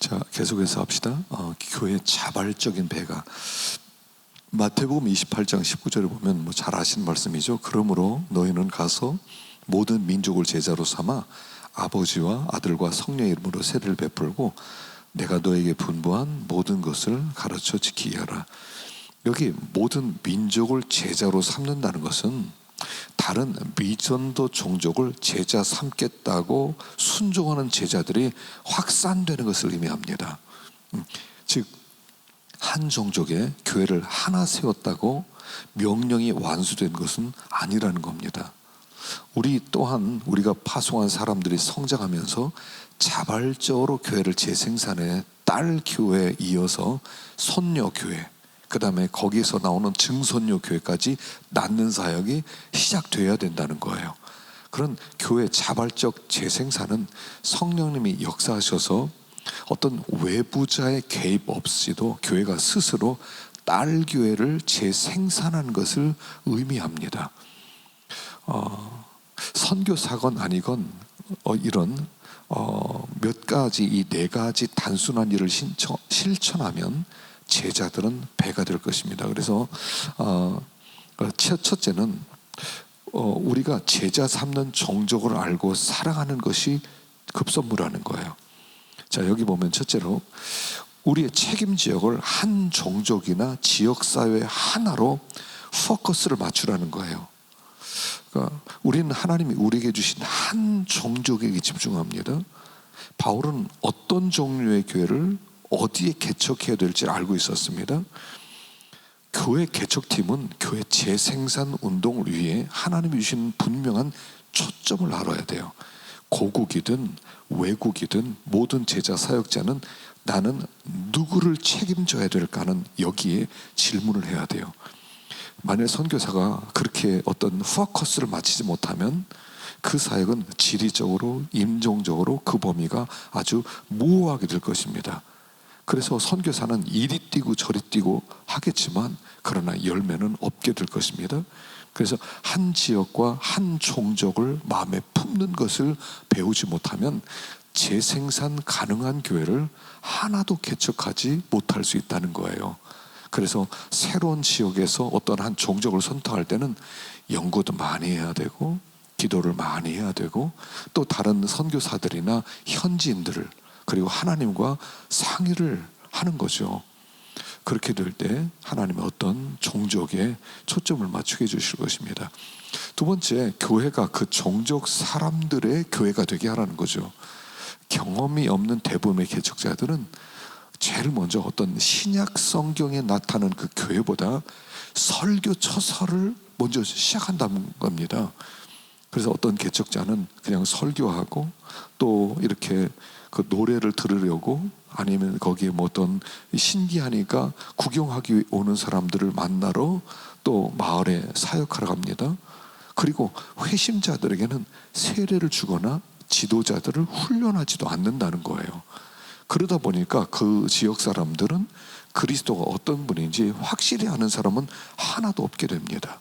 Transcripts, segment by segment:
자, 계속해서 합시다. 교회 자발적인 배가 마태복음 28장 19절에 보면 잘 아시는 말씀이죠. 그러므로 너희는 가서 모든 민족을 제자로 삼아 아버지와 아들과 성령의 이름으로 세례를 베풀고 내가 너에게 분부한 모든 것을 가르쳐 지키게 하라. 여기 모든 민족을 제자로 삼는다는 것은 다른 미전도 종족을 제자 삼겠다고 순종하는 제자들이 확산되는 것을 의미합니다. 즉 한 종족의 교회를 하나 세웠다고 명령이 완수된 것은 아니라는 겁니다. 우리 또한 우리가 파송한 사람들이 성장하면서 자발적으로 교회를 재생산해 딸 교회에 이어서 손녀 교회, 그 다음에 거기에서 나오는 증손녀 교회까지 낳는 사역이 시작되어야 된다는 거예요. 그런 교회 자발적 재생산은 성령님이 역사하셔서 어떤 외부자의 개입 없이도 교회가 스스로 딸 교회를 재생산하는 것을 의미합니다. 선교사건 아니건 이런 몇 가지, 이 네 가지 단순한 일을 실천하면 제자들은 배가 될 것입니다. 그래서 첫째는 우리가 제자 삼는 종족을 알고 사랑하는 것이 급선무라는 거예요. 자, 여기 보면 첫째로 우리의 책임 지역을 한 종족이나 지역사회 하나로 포커스를 맞추라는 거예요. 그러니까 우리는 하나님이 우리에게 주신 한 종족에게 집중합니다. 바울은 어떤 종류의 교회를 어디에 개척해야 될지 알고 있었습니다. 교회 개척팀은 교회 재생산 운동을 위해 하나님이 주신 분명한 초점을 알아야 돼요. 고국이든 외국이든 모든 제자 사역자는 나는 누구를 책임져야 될까는 여기에 질문을 해야 돼요. 만약 선교사가 그렇게 어떤 포커스를 맞추지 못하면 그 사역은 지리적으로 인종적으로 그 범위가 아주 모호하게 될 것입니다. 그래서 선교사는 이리 뛰고 저리 뛰고 하겠지만 그러나 열매는 없게 될 것입니다. 그래서 한 지역과 한 종족을 마음에 품는 것을 배우지 못하면 재생산 가능한 교회를 하나도 개척하지 못할 수 있다는 거예요. 그래서 새로운 지역에서 어떤 한 종족을 선택할 때는 연구도 많이 해야 되고 기도를 많이 해야 되고 또 다른 선교사들이나 현지인들을 그리고 하나님과 상의를 하는 거죠. 그렇게 될 때 하나님의 어떤 종족에 초점을 맞추게 해주실 것입니다. 두 번째, 교회가 그 종족 사람들의 교회가 되게 하라는 거죠. 경험이 없는 대부분의 개척자들은 제일 먼저 어떤 신약 성경에 나타나는 그 교회보다 설교 처서를 먼저 시작한다는 겁니다. 그래서 어떤 개척자는 그냥 설교하고 또 이렇게 그 노래를 들으려고 아니면 거기에 뭐 어떤 신기하니까 구경하기 오는 사람들을 만나러 또 마을에 사역하러 갑니다. 그리고 회심자들에게는 세례를 주거나 지도자들을 훈련하지도 않는다는 거예요. 그러다 보니까 그 지역 사람들은 그리스도가 어떤 분인지 확실히 아는 사람은 하나도 없게 됩니다.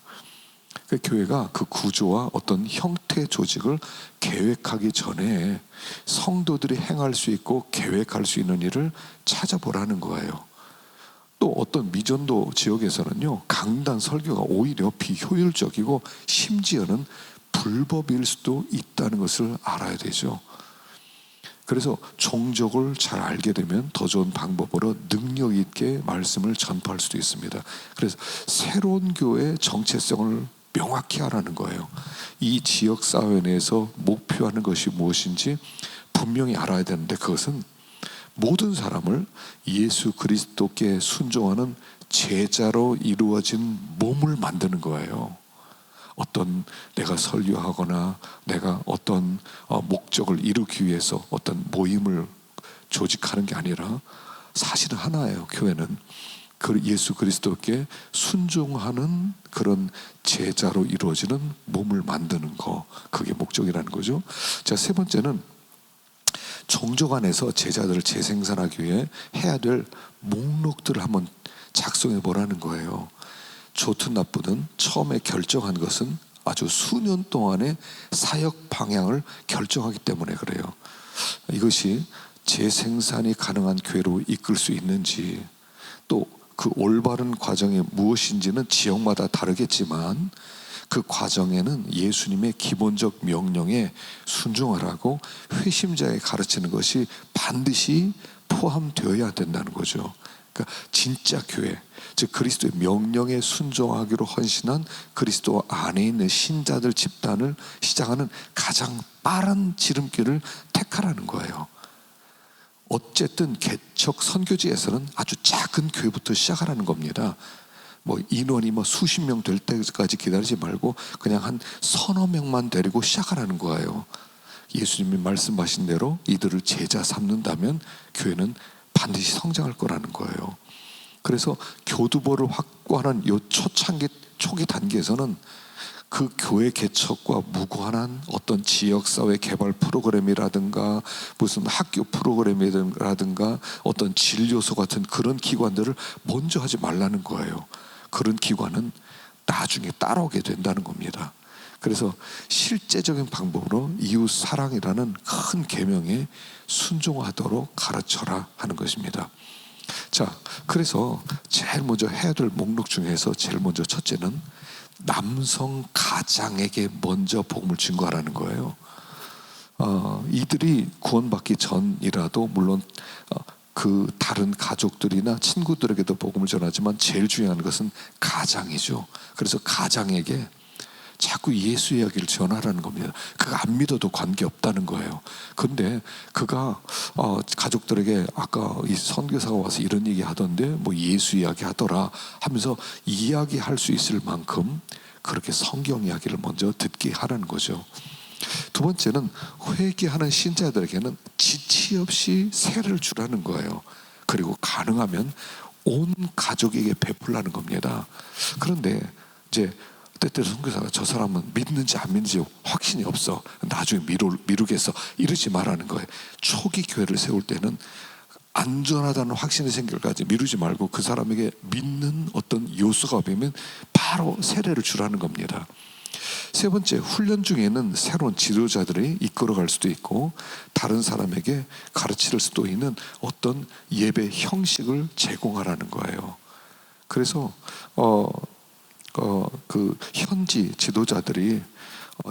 그 교회가 그 구조와 어떤 형태 조직을 계획하기 전에 성도들이 행할 수 있고 계획할 수 있는 일을 찾아보라는 거예요. 또 어떤 미전도 지역에서는요, 강단 설교가 오히려 비효율적이고 심지어는 불법일 수도 있다는 것을 알아야 되죠. 그래서 종족을 잘 알게 되면 더 좋은 방법으로 능력 있게 말씀을 전파할 수도 있습니다. 그래서 새로운 교회의 정체성을 명확히 하라는 거예요. 이 지역사회 내에서 목표하는 것이 무엇인지 분명히 알아야 되는데 그것은 모든 사람을 예수 그리스도께 순종하는 제자로 이루어진 몸을 만드는 거예요. 어떤 내가 설교하거나 내가 어떤 목적을 이루기 위해서 어떤 모임을 조직하는 게 아니라 사실은 하나예요. 교회는 그 예수 그리스도께 순종하는 그런 제자로 이루어지는 몸을 만드는 거, 그게 목적이라는 거죠. 자, 세 번째는 종족 안에서 제자들을 재생산하기 위해 해야 될 목록들을 한번 작성해 보라는 거예요. 좋든 나쁘든 처음에 결정한 것은 아주 수년 동안의 사역 방향을 결정하기 때문에 그래요. 이것이 재생산이 가능한 교회로 이끌 수 있는지, 또 그 올바른 과정이 무엇인지는 지역마다 다르겠지만 그 과정에는 예수님의 기본적 명령에 순종하라고 회심자에 가르치는 것이 반드시 포함되어야 된다는 거죠. 그러니까 진짜 교회, 즉 그리스도의 명령에 순종하기로 헌신한 그리스도 안에 있는 신자들 집단을 시작하는 가장 빠른 지름길을 택하라는 거예요. 어쨌든 개척 선교지에서는 아주 작은 교회부터 시작하라는 겁니다. 뭐 인원이 수십 명 될 때까지 기다리지 말고 그냥 한 서너 명만 데리고 시작하라는 거예요. 예수님이 말씀하신 대로 이들을 제자 삼는다면 교회는 반드시 성장할 거라는 거예요. 그래서 교두보를 확보하는 이 초창기 초기 단계에서는 그 교회 개척과 무관한 어떤 지역사회 개발 프로그램이라든가 무슨 학교 프로그램이라든가 어떤 진료소 같은 그런 기관들을 먼저 하지 말라는 거예요. 그런 기관은 나중에 따라오게 된다는 겁니다. 그래서 실제적인 방법으로 이웃 사랑이라는 큰 계명에 순종하도록 가르쳐라 하는 것입니다. 자, 그래서 제일 먼저 해야 될 목록 중에서 제일 먼저 첫째는 남성 가장에게 먼저 복음을 증거하라는 거예요. 이들이 구원받기 전이라도 물론 그 다른 가족들이나 친구들에게도 복음을 전하지만 제일 중요한 것은 가장이죠. 그래서 가장에게 자꾸 예수 이야기를 전하라는 겁니다. 그가 안 믿어도 관계없다는 거예요. 근데 그가 가족들에게 아까 이 선교사가 와서 이런 얘기 하던데 뭐 예수 이야기 하더라 하면서 이야기할 수 있을 만큼 그렇게 성경 이야기를 먼저 듣게 하라는 거죠. 두 번째는 회개하는 신자들에게는 지체 없이 세를 주라는 거예요. 그리고 가능하면 온 가족에게 베풀라는 겁니다. 그런데 이제 때때로 선교사가 저 사람은 믿는지 안 믿는지 확신이 없어, 나중에 미루겠어, 이러지 말라는 거예요. 초기 교회를 세울 때는 안전하다는 확신이 생길 때까지 미루지 말고 그 사람에게 믿는 어떤 요소가 보이면 바로 세례를 주라는 겁니다. 세 번째, 훈련 중에는 새로운 지도자들이 이끌어갈 수도 있고 다른 사람에게 가르칠 수도 있는 어떤 예배 형식을 제공하라는 거예요. 그래서 그 현지 지도자들이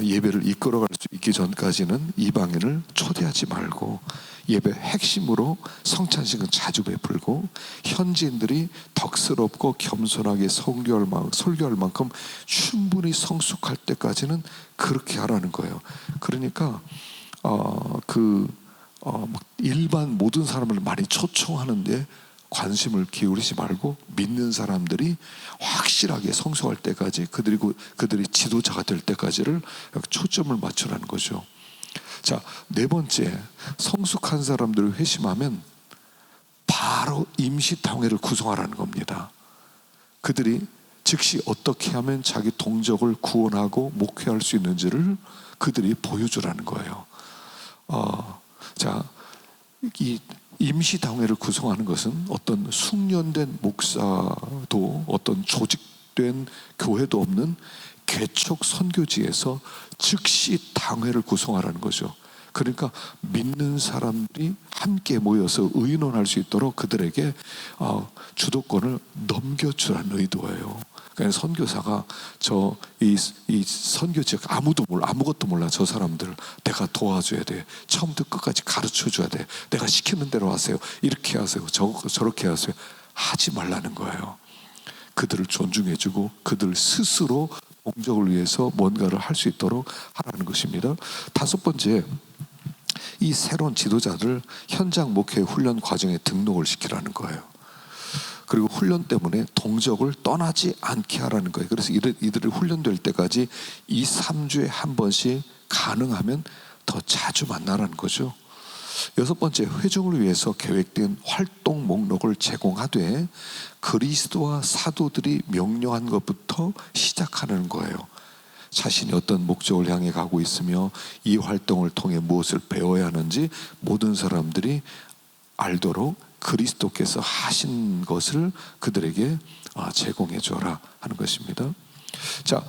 예배를 이끌어갈 수 있기 전까지는 이방인을 초대하지 말고 예배 핵심으로 성찬식은 자주 베풀고 현지인들이 덕스럽고 겸손하게 설교할 만큼 충분히 성숙할 때까지는 그렇게 하라는 거예요. 그러니까 일반 모든 사람을 많이 초청하는데 관심을 기울이지 말고 믿는 사람들이 확실하게 성숙할 때까지 그들이 지도자가 될 때까지를 초점을 맞추라는 거죠. 자, 네 번째, 성숙한 사람들을 회심하면 바로 임시당회를 구성하라는 겁니다. 그들이 즉시 어떻게 하면 자기 동족을 구원하고 목회할 수 있는지를 그들이 보여주라는 거예요. 이 임시당회를 구성하는 것은 어떤 숙련된 목사도 어떤 조직된 교회도 없는 개척 선교지에서 즉시 당회를 구성하라는 거죠. 그러니까 믿는 사람들이 함께 모여서 의논할 수 있도록 그들에게 주도권을 넘겨주라는 의도예요. 그러니까 선교사가 이 선교 지역 아무것도 몰라. 저 사람들 내가 도와줘야 돼. 처음부터 끝까지 가르쳐줘야 돼. 내가 시키는 대로 하세요. 이렇게 하세요. 저렇게 하세요. 하지 말라는 거예요. 그들을 존중해주고 그들 스스로 동족을 위해서 뭔가를 할 수 있도록 하라는 것입니다. 다섯 번째, 이 새로운 지도자들 현장 목회 훈련 과정에 등록을 시키라는 거예요. 그리고 훈련 때문에 동족을 떠나지 않게 하라는 거예요. 그래서 이들이 훈련될 때까지 2, 3주에 한 번씩 가능하면 더 자주 만나라는 거죠. 여섯 번째, 회중을 위해서 계획된 활동 목록을 제공하되 그리스도와 사도들이 명령한 것부터 시작하는 거예요. 자신이 어떤 목적을 향해 가고 있으며 이 활동을 통해 무엇을 배워야 하는지 모든 사람들이 알도록 그리스도께서 하신 것을 그들에게 제공해 줘라 하는 것입니다. 자,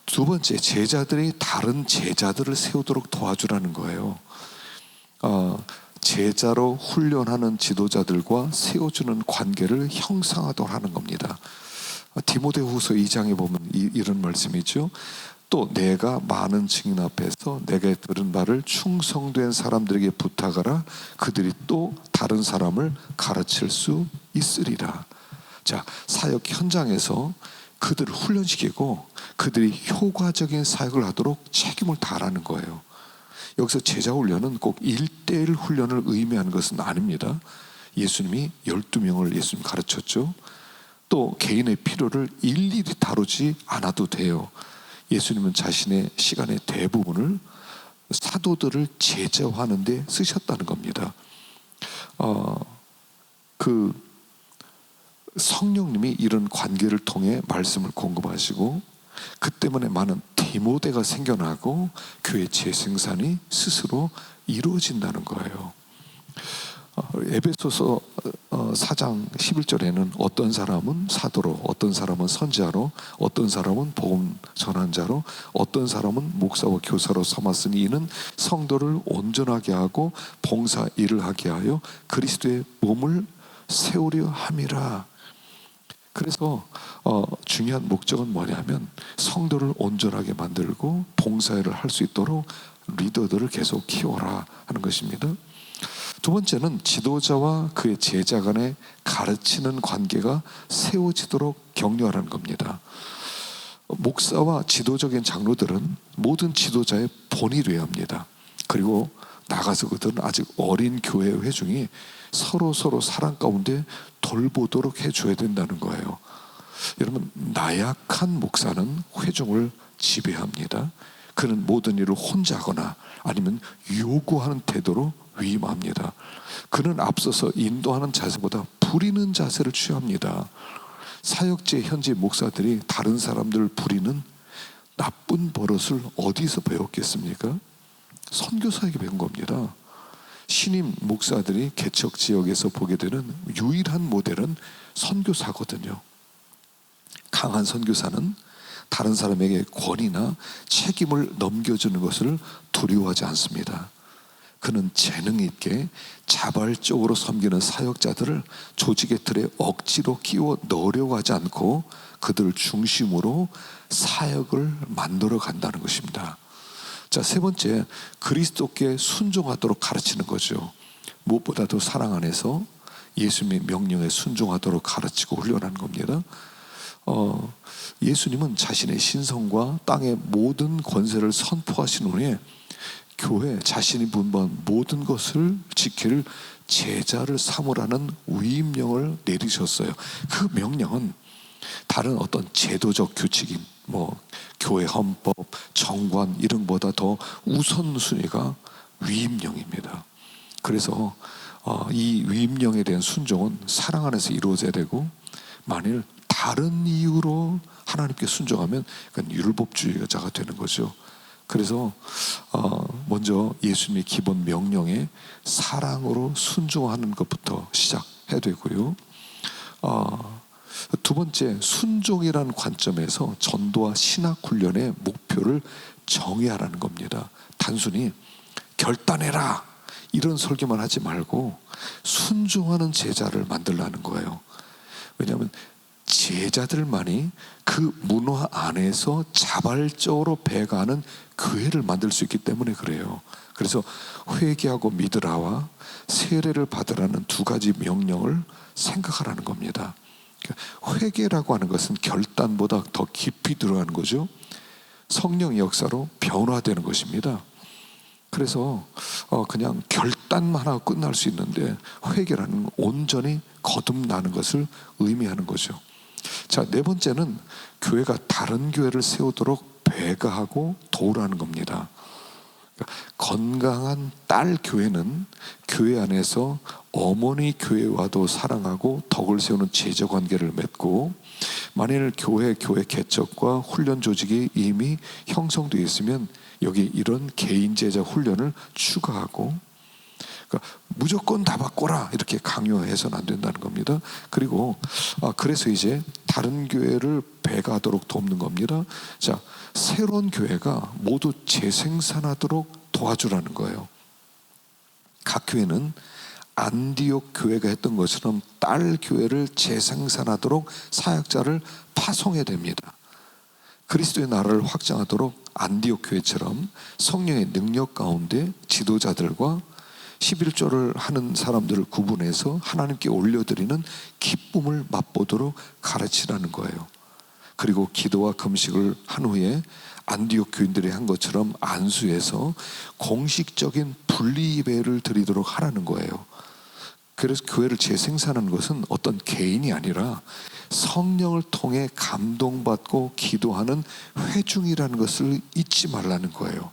두 번째, 제자들이 다른 제자들을 세우도록 도와주라는 거예요. 제자로 훈련하는 지도자들과 세워주는 관계를 형성하도록 하는 겁니다. 디모데후서 2장에 보면 이런 말씀이죠. 또 내가 많은 증인 앞에서 내게 들은 말을 충성된 사람들에게 부탁하라. 그들이 또 다른 사람을 가르칠 수 있으리라. 자, 사역 현장에서 그들을 훈련시키고 그들이 효과적인 사역을 하도록 책임을 다하라는 거예요. 여기서 제자 훈련은 꼭 1:1 훈련을 의미하는 것은 아닙니다. 예수님이 12명을 예수님 가르쳤죠. 또 개인의 필요를 일일이 다루지 않아도 돼요. 예수님은 자신의 시간의 대부분을 사도들을 제자화하는 데 쓰셨다는 겁니다. 그 성령님이 이런 관계를 통해 말씀을 공급하시고 그 때문에 많은 디모데가 생겨나고 교회 재생산이 스스로 이루어진다는 거예요. 에베소서 4장 11절에는 어떤 사람은 사도로, 어떤 사람은 선지자로, 어떤 사람은 복음 전환자로, 어떤 사람은 목사와 교사로 삼았으니 이는 성도를 온전하게 하고 봉사 일을 하게 하여 그리스도의 몸을 세우려 함이라. 그래서 중요한 목적은 뭐냐면 성도를 온전하게 만들고 봉사일을 할 수 있도록 리더들을 계속 키워라 하는 것입니다. 두 번째는 지도자와 그의 제자 간의 가르치는 관계가 세워지도록 격려하는 겁니다. 목사와 지도적인 장로들은 모든 지도자의 본이 되어야 합니다. 그리고 나가서 그들은 아직 어린 교회 회중이 서로 사랑 가운데 돌보도록 해줘야 된다는 거예요. 여러분, 나약한 목사는 회중을 지배합니다. 그는 모든 일을 혼자 하거나 아니면 요구하는 태도로 위임합니다. 그는 앞서서 인도하는 자세보다 부리는 자세를 취합니다. 사역제 현지 목사들이 다른 사람들을 부리는 나쁜 버릇을 어디서 배웠겠습니까? 선교사에게 배운 겁니다. 신임 목사들이 개척 지역에서 보게 되는 유일한 모델은 선교사거든요. 강한 선교사는 다른 사람에게 권위나 책임을 넘겨주는 것을 두려워하지 않습니다. 그는 재능 있게 자발적으로 섬기는 사역자들을 조직의 틀에 억지로 끼워 넣으려고 하지 않고 그들을 중심으로 사역을 만들어 간다는 것입니다. 자, 세 번째, 그리스도께 순종하도록 가르치는 거죠. 무엇보다도 사랑 안에서 예수님의 명령에 순종하도록 가르치고 훈련하는 겁니다. 예수님은 자신의 신성과 땅의 모든 권세를 선포하신 후에 교회 자신이 분부한 모든 것을 지킬 제자를 삼으라는 위임령을 내리셨어요. 그 명령은 다른 어떤 제도적 규칙인 교회 헌법, 정관 이런 것보다 더 우선순위가 위임령입니다. 그래서 이 위임령에 대한 순종은 사랑 안에서 이루어져야 되고, 만일 다른 이유로 하나님께 순종하면 그건 율법주의자가 되는 거죠. 그래서 먼저 예수님의 기본 명령에 사랑으로 순종하는 것부터 시작해야 되고요. 두 번째, 순종이라는 관점에서 전도와 신학 훈련의 목표를 정의하라는 겁니다. 단순히 결단해라 이런 설교만 하지 말고 순종하는 제자를 만들라는 거예요. 왜냐하면 제자들만이 그 문화 안에서 자발적으로 배가하는 교회를 만들 수 있기 때문에 그래요. 그래서 회개하고 믿으라와 세례를 받으라는 두 가지 명령을 생각하라는 겁니다. 회개라고 하는 것은 결단보다 더 깊이 들어가는 거죠. 성령의 역사로 변화되는 것입니다. 그래서 그냥 결단만 하고 끝날 수 있는데, 회개라는 건 온전히 거듭나는 것을 의미하는 거죠. 자, 네 번째는 교회가 다른 교회를 세우도록 배가하고 도우라는 겁니다. 건강한 딸 교회는 교회 안에서 어머니 교회와도 사랑하고 덕을 세우는 제자 관계를 맺고, 만일 교회 개척과 훈련 조직이 이미 형성되어 있으면 여기 이런 개인 제자 훈련을 추가하고, 그러니까 무조건 다 바꿔라 이렇게 강요해서는 안 된다는 겁니다. 그리고 그래서 이제 다른 교회를 배가하도록 돕는 겁니다. 자, 새로운 교회가 모두 재생산하도록 도와주라는 거예요. 각 교회는 안디옥 교회가 했던 것처럼 딸 교회를 재생산하도록 사역자를 파송해야 됩니다. 그리스도의 나라를 확장하도록 안디옥 교회처럼 성령의 능력 가운데 지도자들과 11조를 하는 사람들을 구분해서 하나님께 올려드리는 기쁨을 맛보도록 가르치라는 거예요. 그리고 기도와 금식을 한 후에 안디옥 교인들이 한 것처럼 안수해서 공식적인 분리예배를 드리도록 하라는 거예요. 그래서 교회를 재생산하는 것은 어떤 개인이 아니라 성령을 통해 감동받고 기도하는 회중이라는 것을 잊지 말라는 거예요.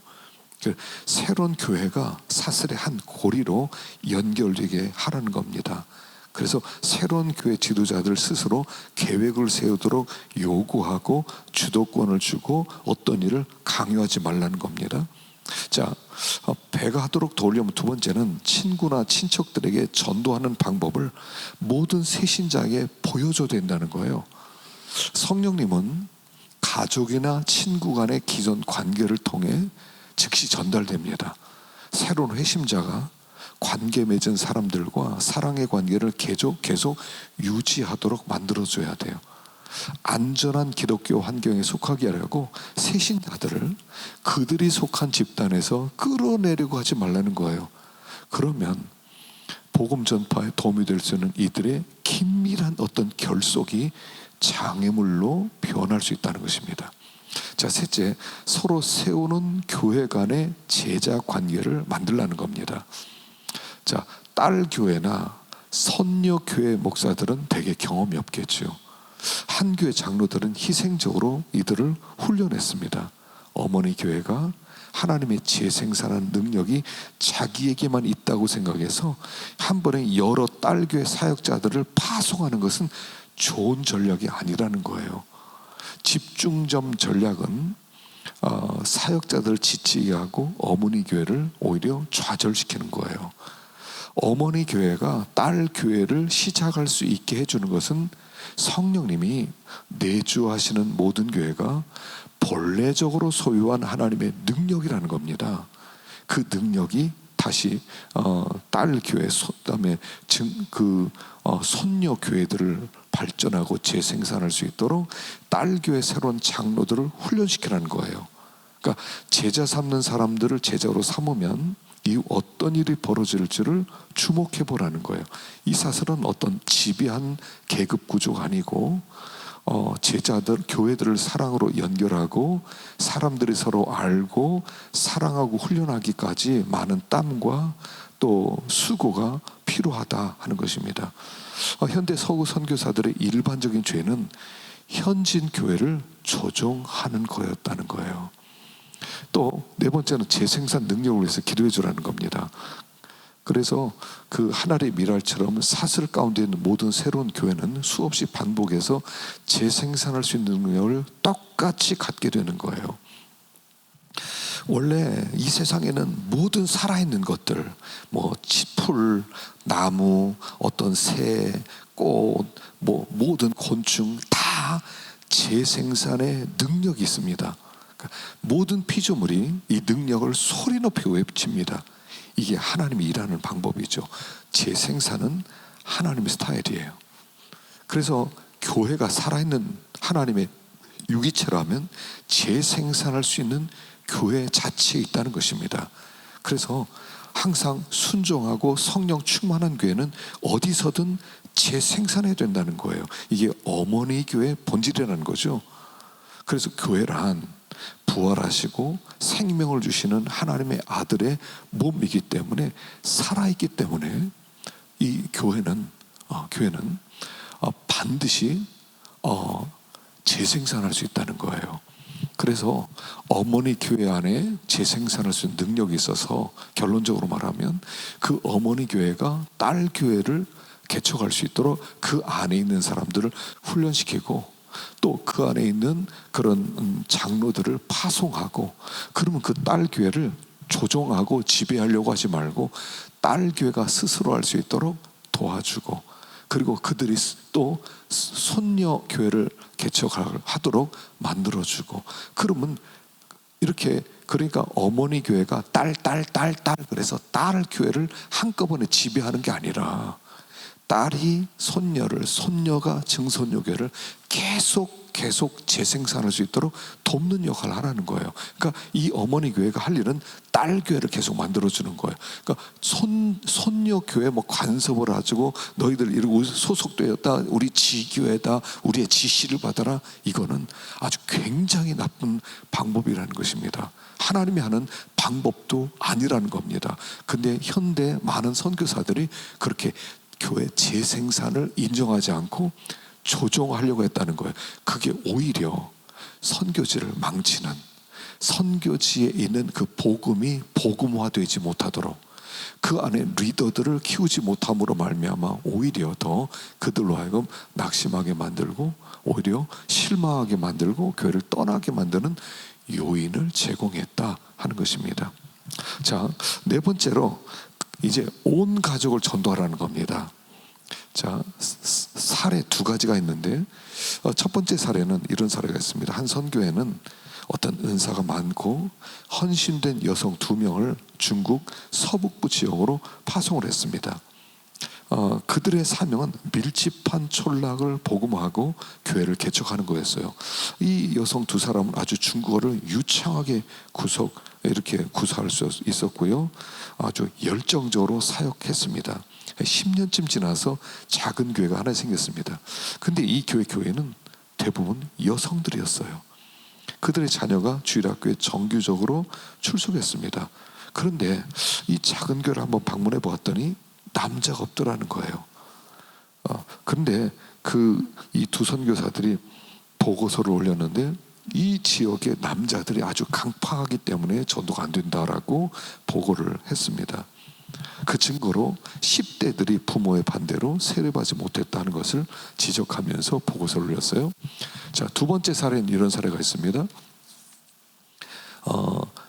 새로운 교회가 사슬의 한 고리로 연결되게 하라는 겁니다. 그래서 새로운 교회 지도자들 스스로 계획을 세우도록 요구하고 주도권을 주고 어떤 일을 강요하지 말라는 겁니다. 자, 배가 하도록 도우려면 두 번째는 친구나 친척들에게 전도하는 방법을 모든 새신자에게 보여줘야 된다는 거예요. 성령님은 가족이나 친구 간의 기존 관계를 통해 즉시 전달됩니다. 새로운 회심자가 관계 맺은 사람들과 사랑의 관계를 계속 유지하도록 만들어줘야 돼요. 안전한 기독교 환경에 속하게 하려고 새신자들을 그들이 속한 집단에서 끌어내려고 하지 말라는 거예요. 그러면 복음 전파에 도움이 될 수 있는 이들의 긴밀한 어떤 결속이 장애물로 변할 수 있다는 것입니다. 자, 셋째, 서로 세우는 교회 간의 제자 관계를 만들라는 겁니다. 자, 딸 교회나 선녀 교회 목사들은 대개 경험이 없겠죠. 한 교회 장로들은 희생적으로 이들을 훈련했습니다. 어머니 교회가 하나님의 재생산하는 능력이 자기에게만 있다고 생각해서 한 번에 여러 딸 교회 사역자들을 파송하는 것은 좋은 전략이 아니라는 거예요. 집중점 전략은 사역자들을 지치게 하고 어머니 교회를 오히려 좌절시키는 거예요. 어머니 교회가 딸 교회를 시작할 수 있게 해주는 것은 성령님이 내주하시는 모든 교회가 본래적으로 소유한 하나님의 능력이라는 겁니다. 그 능력이 다시 딸 교회, 그다음에 손녀 교회들을 발전하고 재생산할 수 있도록 딸 교회 새로운 장로들을 훈련시키라는 거예요. 그러니까 제자 삼는 사람들을 제자로 삼으면 이 어떤 일이 벌어질지를 주목해 보라는 거예요. 이 사슬은 어떤 지배한 계급 구조가 아니고 제자들, 교회들을 사랑으로 연결하고 사람들이 서로 알고 사랑하고 훈련하기까지 많은 땀과 또 수고가 필요하다 하는 것입니다. 현대 서구 선교사들의 일반적인 죄는 현진 교회를 조종하는 거였다는 거예요. 또 네 번째는 재생산 능력을 위해서 기도해 주라는 겁니다. 그래서 그 하나의 미랄처럼 사슬 가운데 있는 모든 새로운 교회는 수없이 반복해서 재생산할 수 있는 능력을 똑같이 갖게 되는 거예요. 원래 이 세상에는 모든 살아있는 것들, 풀, 나무, 어떤 새, 꽃, 모든 곤충 다 재생산의 능력이 있습니다. 모든 피조물이 이 능력을 소리 높여 외칩니다. 이게 하나님이 일하는 방법이죠. 재생산은 하나님의 스타일이에요. 그래서 교회가 살아있는 하나님의 유기체라면 재생산할 수 있는 교회 자체에 있다는 것입니다. 그래서 항상 순종하고 성령 충만한 교회는 어디서든 재생산해야 된다는 거예요. 이게 어머니 교회의 본질이라는 거죠. 그래서 교회란 부활하시고 생명을 주시는 하나님의 아들의 몸이기 때문에, 살아있기 때문에 이 교회는 반드시 재생산할 수 있다는 거예요. 그래서 어머니 교회 안에 재생산할 수 있는 능력이 있어서 결론적으로 말하면 그 어머니 교회가 딸 교회를 개척할 수 있도록 그 안에 있는 사람들을 훈련시키고 또 그 안에 있는 그런 장로들을 파송하고, 그러면 그 딸 교회를 조종하고 지배하려고 하지 말고 딸 교회가 스스로 할 수 있도록 도와주고, 그리고 그들이 또 손녀 교회를 개척하도록 만들어주고, 그러면 이렇게 그러니까 어머니 교회가 딸 그래서 딸 교회를 한꺼번에 지배하는 게 아니라 딸이 손녀를, 손녀가 증손녀 교회를 계속 재생산할 수 있도록 돕는 역할을 하라는 거예요. 그러니까 이 어머니 교회가 할 일은 딸 교회를 계속 만들어주는 거예요. 그러니까 손녀 교회 뭐 간섭을 가지고 너희들 이러고 소속되었다, 우리 지교회다, 우리의 지시를 받아라, 이거는 아주 굉장히 나쁜 방법이라는 것입니다. 하나님이 하는 방법도 아니라는 겁니다. 근데 현대 많은 선교사들이 그렇게 교회 재생산을 인정하지 않고 조종하려고 했다는 거예요. 그게 오히려 선교지를 망치는, 선교지에 있는 그 복음이 복음화되지 못하도록 그 안에 리더들을 키우지 못함으로 말미암아 오히려 더 그들로 하여금 낙심하게 만들고 오히려 실망하게 만들고 교회를 떠나게 만드는 요인을 제공했다 하는 것입니다. 자, 네 번째로 이제 온 가족을 전도하라는 겁니다. 자, 사례 두 가지가 있는데 첫 번째 사례는 이런 사례가 있습니다. 한 선교회는 어떤 은사가 많고 헌신된 여성 2명을 중국 서북부 지역으로 파송을 했습니다. 그들의 사명은 밀집한 촌락을 복음화하고 교회를 개척하는 거였어요. 이 여성 2사람은 아주 중국어를 유창하게 이렇게 구사할 수 있었고요. 아주 열정적으로 사역했습니다. 10년쯤 지나서 작은 교회가 하나 생겼습니다. 근데 이 교회는 대부분 여성들이었어요. 그들의 자녀가 주일학교에 정규적으로 출석했습니다. 그런데 이 작은 교회를 한번 방문해 보았더니 남자가 없더라는 거예요. 그런데 이 두 선교사들이 보고서를 올렸는데 이 지역의 남자들이 아주 강팍하기 때문에 전도가 안 된다라고 보고를 했습니다. 그 증거로 10대들이 부모의 반대로 세례받지 못했다는 것을 지적하면서 보고서를 올렸어요. 자, 두 번째 사례는 이런 사례가 있습니다.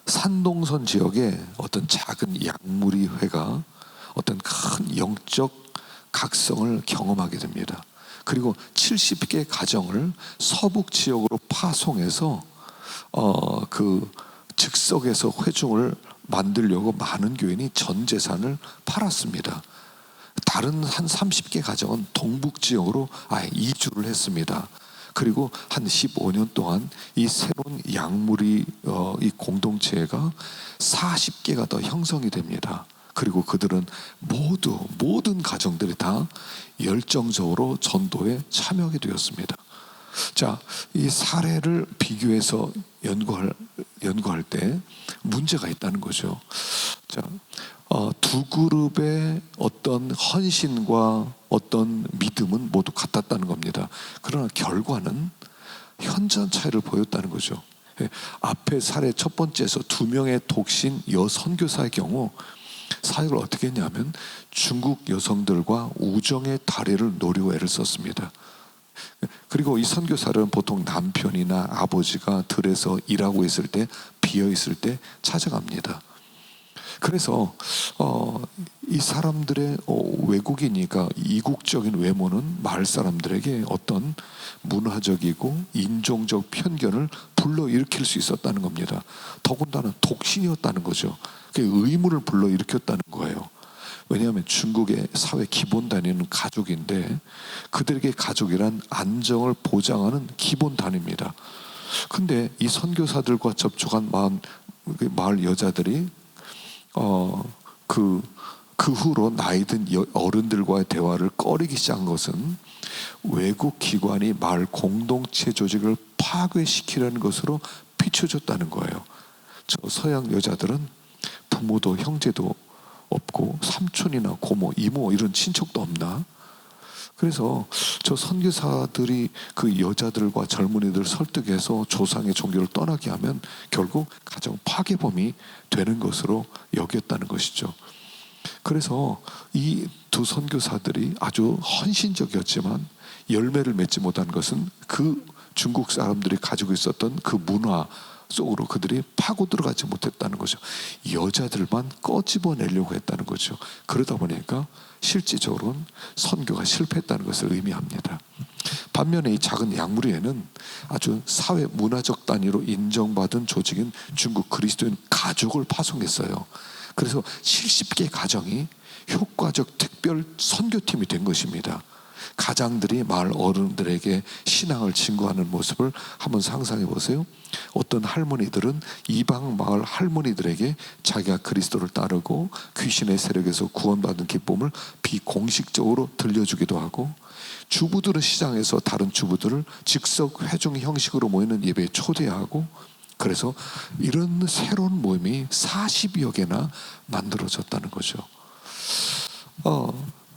산동선 지역에 어떤 작은 양무리회가 어떤 큰 영적 각성을 경험하게 됩니다. 그리고 70개 가정을 서북 지역으로 파송해서 그 즉석에서 회중을 만들려고 많은 교인이 전 재산을 팔았습니다. 다른 한 30개 가정은 동북 지역으로 아예 이주를 했습니다. 그리고 한 15년 동안 이 새로운 양무리 이 공동체가 40개가 더 형성이 됩니다. 그리고 그들은 모든 가정들이 다 열정적으로 전도에 참여하게 되었습니다. 자, 이 사례를 비교해서 연구할 때 문제가 있다는 거죠. 자, 두 그룹의 어떤 헌신과 어떤 믿음은 모두 같았다는 겁니다. 그러나 결과는 현저한 차이를 보였다는 거죠. 앞에 사례 첫 번째에서 2명의 독신 여선교사의 경우 사역을 어떻게 했냐면 중국 여성들과 우정의 다리를 노리고 애를 썼습니다. 그리고 이 선교사는 보통 남편이나 아버지가 들에서 일하고 있을 때, 비어 있을 때 찾아갑니다. 그래서 이 사람들의 외국이니까 이국적인 외모는 마을 사람들에게 어떤 문화적이고 인종적 편견을 불러일으킬 수 있었다는 겁니다. 더군다나 독신이었다는 거죠. 그 의문을 불러일으켰다는 거예요. 왜냐하면 중국의 사회 기본 단위는 가족인데 그들에게 가족이란 안정을 보장하는 기본 단위입니다. 근데 이 선교사들과 접촉한 마을 여자들이 그 후로 나이든 어른들과의 대화를 꺼리기 시작한 것은 외국 기관이 마을 공동체 조직을 파괴시키려는 것으로 비춰졌다는 거예요. 저 서양 여자들은 부모도 형제도 없고 삼촌이나 고모, 이모 이런 친척도 없나? 그래서 저 선교사들이 그 여자들과 젊은이들을 설득해서 조상의 종교를 떠나게 하면 결국 가정 파괴범이 되는 것으로 여겼다는 것이죠. 그래서 이 두 선교사들이 아주 헌신적이었지만 열매를 맺지 못한 것은 그 중국 사람들이 가지고 있었던 그 문화 속으로 그들이 파고 들어가지 못했다는 거죠. 여자들만 꺼집어내려고 했다는 거죠. 그러다 보니까 실질적으로는 선교가 실패했다는 것을 의미합니다. 반면에 이 작은 약물위에는 아주 사회 문화적 단위로 인정받은 조직인 중국 그리스도인 가족을 파송했어요. 그래서 70개 가정이 효과적 특별 선교팀이 된 것입니다. 가장들이 마을 어른들에게 신앙을 증거하는 모습을 한번 상상해 보세요. 어떤 할머니들은 이방 마을 할머니들에게 자기가 그리스도를 따르고 귀신의 세력에서 구원받은 기쁨을 비공식적으로 들려주기도 하고, 주부들은 시장에서 다른 주부들을 즉석 회중 형식으로 모이는 예배에 초대하고, 그래서 이런 새로운 모임이 40여 개나 만들어졌다는 거죠.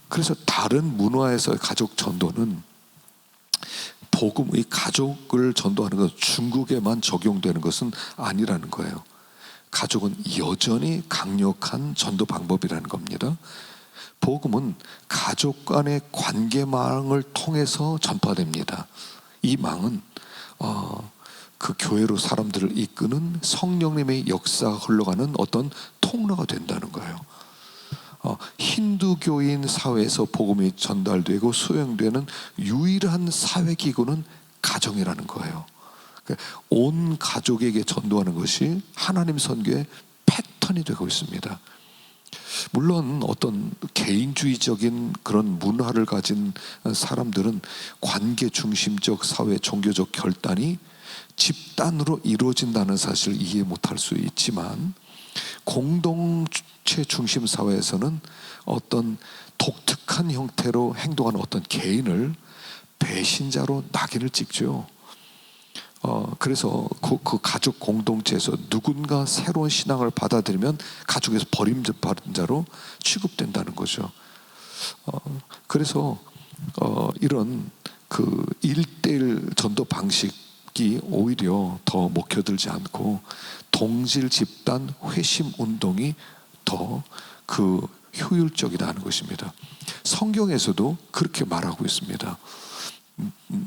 그래서 다른 문화에서의 가족 전도는 복음의 가족을 전도하는 것, 중국에만 적용되는 것은 아니라는 거예요. 가족은 여전히 강력한 전도 방법이라는 겁니다. 복음은 가족 간의 관계망을 통해서 전파됩니다. 이 망은 그 교회로 사람들을 이끄는 성령님의 역사가 흘러가는 어떤 통로가 된다는 거예요. 힌두교인 사회에서 복음이 전달되고 수행되는 유일한 사회기구는 가정이라는 거예요. 온 가족에게 전도하는 것이 하나님 선교의 패턴이 되고 있습니다. 물론 어떤 개인주의적인 그런 문화를 가진 사람들은 관계 중심적 사회 종교적 결단이 집단으로 이루어진다는 사실을 이해 못할 수 있지만, 공동체 중심 사회에서는 어떤 독특한 형태로 행동하는 어떤 개인을 배신자로 낙인을 찍죠. 그래서 그 가족 공동체에서 누군가 새로운 신앙을 받아들이면 가족에서 버림받은 자로 취급된다는 거죠. 그래서 이런 그 1:1 전도 방식이 오히려 더 먹혀들지 않고 동질 집단 회심 운동이 더 그 효율적이라는 것입니다. 성경에서도 그렇게 말하고 있습니다.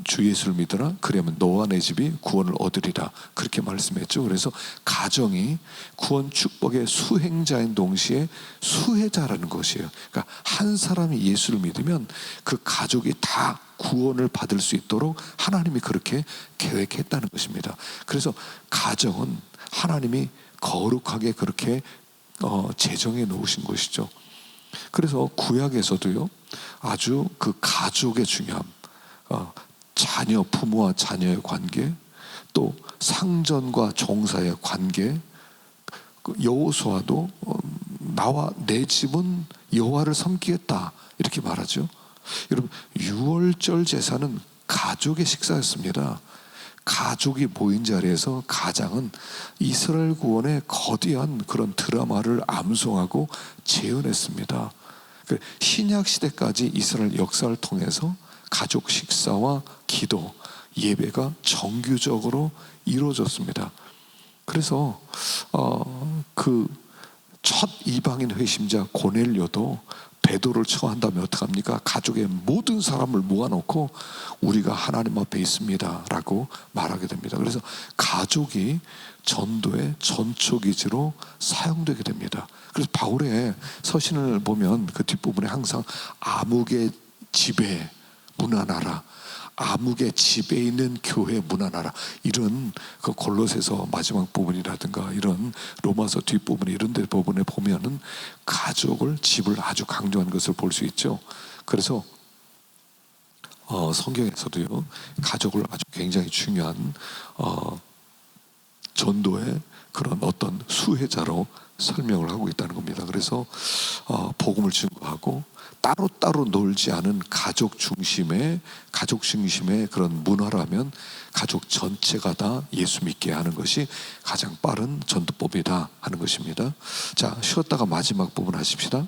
주 예수를 믿어라, 그러면 너와 내 집이 구원을 얻으리라, 그렇게 말씀했죠. 그래서 가정이 구원 축복의 수행자인 동시에 수혜자라는 것이에요. 그러니까 한 사람이 예수를 믿으면 그 가족이 다 구원을 받을 수 있도록 하나님이 그렇게 계획했다는 것입니다. 그래서 가정은 하나님이 거룩하게 그렇게 제정해 놓으신 것이죠. 그래서 구약에서도요, 아주 그 가족의 중요함, 자녀, 부모와 자녀의 관계, 또 상전과 종사의 관계, 여호수아도 나와 내 집은 여호와를 섬기겠다 이렇게 말하죠. 여러분, 유월절 제사는 가족의 식사였습니다. 가족이 모인 자리에서 가장은 이스라엘 구원의 거대한 그런 드라마를 암송하고 재현했습니다. 신약 시대까지 이스라엘 역사를 통해서 가족 식사와 기도, 예배가 정규적으로 이루어졌습니다. 그래서 그 첫 이방인 회심자 고넬료도 베드로를 처한다면 어떡합니까? 가족의 모든 사람을 모아놓고 우리가 하나님 앞에 있습니다 라고 말하게 됩니다. 그래서 가족이 전도의 전초기지로 사용되게 됩니다. 그래서 바울의 서신을 보면 그 뒷부분에 항상 암흑의 지배 문안하라, 암흑의 집에 있는 교회 문안하라, 이런 그 골로새서 마지막 부분이라든가 이런 로마서 뒷부분 이런 데 부분에 보면은 가족을, 집을 아주 강조한 것을 볼 수 있죠. 그래서 성경에서도요, 가족을 아주 굉장히 중요한 전도의 그런 어떤 수혜자로 설명을 하고 있다는 겁니다. 그래서 복음을 증거하고 따로따로 놀지 않은 가족 중심의 그런 문화라면 가족 전체가 다 예수 믿게 하는 것이 가장 빠른 전도법이다 하는 것입니다. 자, 쉬었다가 마지막 부분 하십시다.